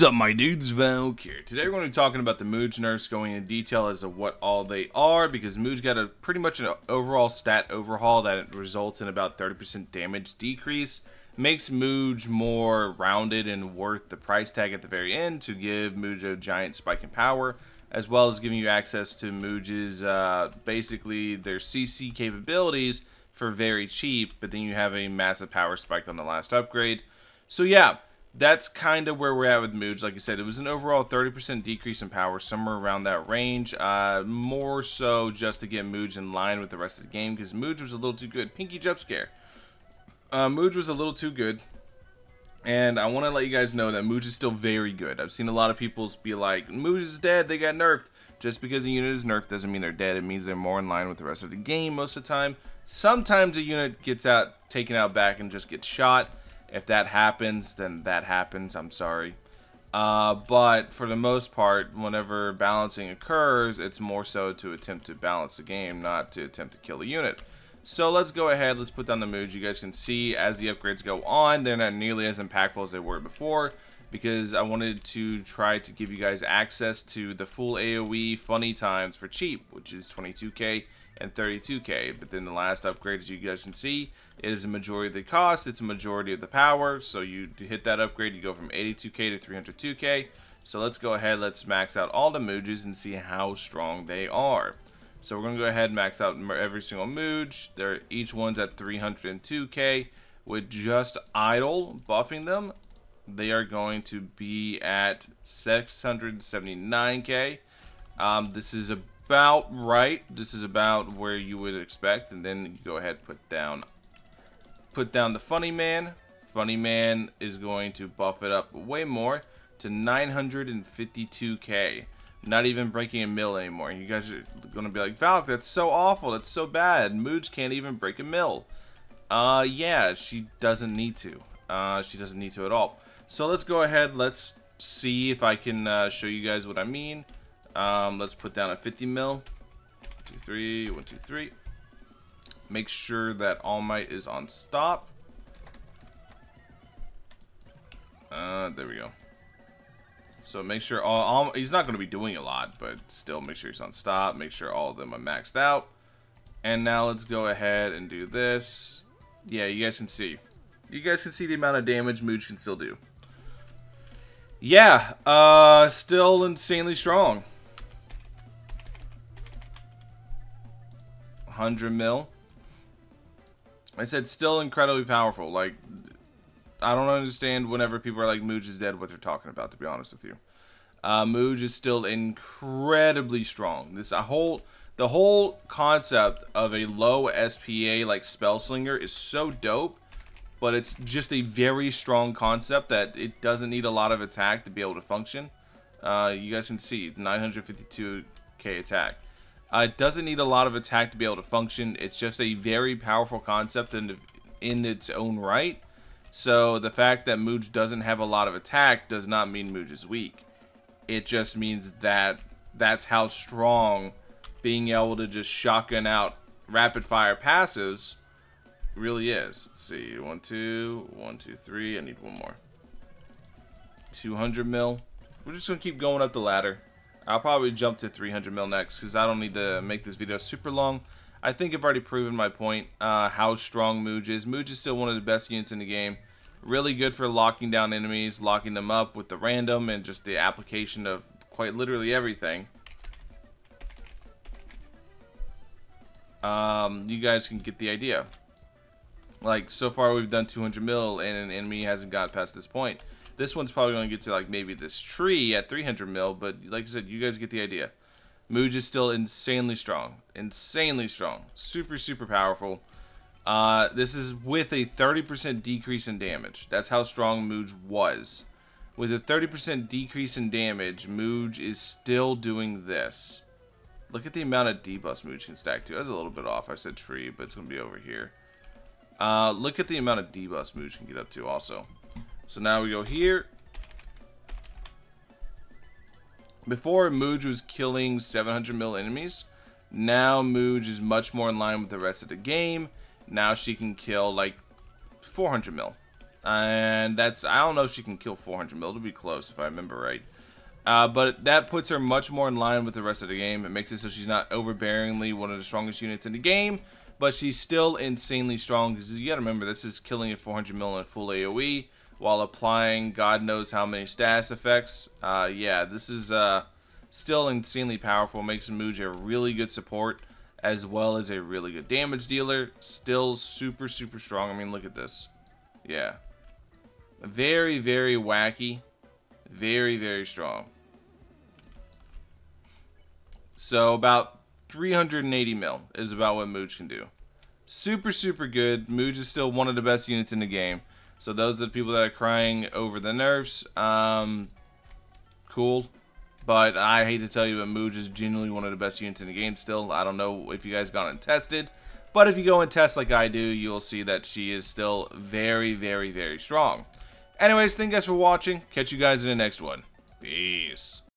Sup my dudes, Valk here. Today we're going to be talking about the Muge nerfs, going into detail as to what all they are, because Muge got a pretty much an overall stat overhaul that results in about 30% damage decrease. Makes Muge more rounded and worth the price tag at the very end to give Muge a giant spike in power, as well as giving you access to Muge's basically their CC capabilities for very cheap, but then you have a massive power spike on the last upgrade. So yeah, that's kind of where we're at with Muge. Like I said, it was an overall 30% decrease in power, somewhere around that range. More so just to get Muge in line with the rest of the game, because Muge was a little too good. Pinky jump scare. Muge was a little too good. And I want to let you guys know that Muge is still very good. I've seen a lot of people be like, Muge is dead, they got nerfed. Just because a unit is nerfed doesn't mean they're dead. It means they're more in line with the rest of the game most of the time. Sometimes a unit gets taken out back and just gets shot. If that happens, then that happens. I'm sorry. But for the most part, whenever balancing occurs, it's more so to attempt to balance the game, not to attempt to kill a unit. So let's go ahead. Let's put down the Muge. You guys can see as the upgrades go on, they're not nearly as impactful as they were before, because I wanted to try to give you guys access to the full AoE funny times for cheap, which is 22k and 32k. But then the last upgrade, as you guys can see, is a majority of the cost, it's a majority of the power. So you hit that upgrade, you go from 82k to 302k. So let's go ahead, let's max out all the Muges and see how strong they are. So we're gonna go ahead and max out every single Muge. Each one's at 302k. With just idle buffing them, they are going to be at 679k. This is about right. This is about where you would expect. And then you go ahead and put down the funny man. Funny man is going to buff it up way more to 952k. Not even breaking a mil anymore. You guys are gonna be like, Valk, that's so awful, that's so bad. Muge can't even break a mil. Yeah, she doesn't need to. She doesn't need to at all. So let's go ahead, let's see if I can show you guys what I mean. Let's put down a 50 mil. 1, 2, 3, 1, 2, 3. Make sure that All Might is on stop. There we go. So make sure he's not going to be doing a lot, but still make sure he's on stop. Make sure all of them are maxed out. And now let's go ahead and do this. Yeah, you guys can see. You guys can see the amount of damage Muge can still do. Yeah, still insanely strong. 100 mil. I said still incredibly powerful. Like, I don't understand whenever people are like, Muge is dead, what they're talking about, to be honest with you. Muge is still incredibly strong. The whole concept of a low SPA like Spellslinger is so dope, but it's just a very strong concept that it doesn't need a lot of attack to be able to function. You guys can see 952k attack. It doesn't need a lot of attack to be able to function. It's just a very powerful concept in its own right. So the fact that Muge doesn't have a lot of attack does not mean Muge is weak. It just means that that's how strong being able to just shotgun out rapid fire passives really is. Let's see, 1, 2, 1, 2, 3. I need one more. 200 mil. We're just gonna keep going up the ladder. I'll probably jump to 300 mil next because I don't need to make this video super long. I think I've already proven my point, how strong Muge is. Muge is still one of the best units in the game. Really good for locking down enemies, locking them up with the random and just the application of quite literally everything. You guys can get the idea. Like, so far we've done 200 mil and an enemy hasn't got past this point. This one's probably going to get to like maybe this tree at 300 mil, but like I said, you guys get the idea. Muge is still insanely strong. Insanely strong. Super, super powerful. This is with a 30% decrease in damage. That's how strong Muge was. With a 30% decrease in damage, Muge is still doing this. Look at the amount of debuffs Muge can stack to. That's a little bit off. I said tree, but it's going to be over here. Look at the amount of debuffs Muge can get up to also. So now we go here. Before, Muge was killing 700 mil enemies. Now Muge is much more in line with the rest of the game. Now she can kill like 400 mil. And that's, I don't know if she can kill 400 mil. It'll be close if I remember right. But that puts her much more in line with the rest of the game. It makes it so she's not overbearingly one of the strongest units in the game, but she's still insanely strong, because you gotta remember, this is killing at 400 mil in full AoE while applying God knows how many status effects. Yeah, this is still insanely powerful. Makes Muge a really good support as well as a really good damage dealer. Still super, super strong. I mean, look at this. Yeah. Very, very wacky. Very, very strong. So about 380 mil is about what Muge can do. Super, super good. Muge is still one of the best units in the game. So those are the people that are crying over the nerfs. Cool. But I hate to tell you, but Muge is genuinely one of the best units in the game still. I don't know if you guys got and tested. But if you go and test like I do, you'll see that she is still very, very, very strong. Anyways, thank you guys for watching. Catch you guys in the next one. Peace.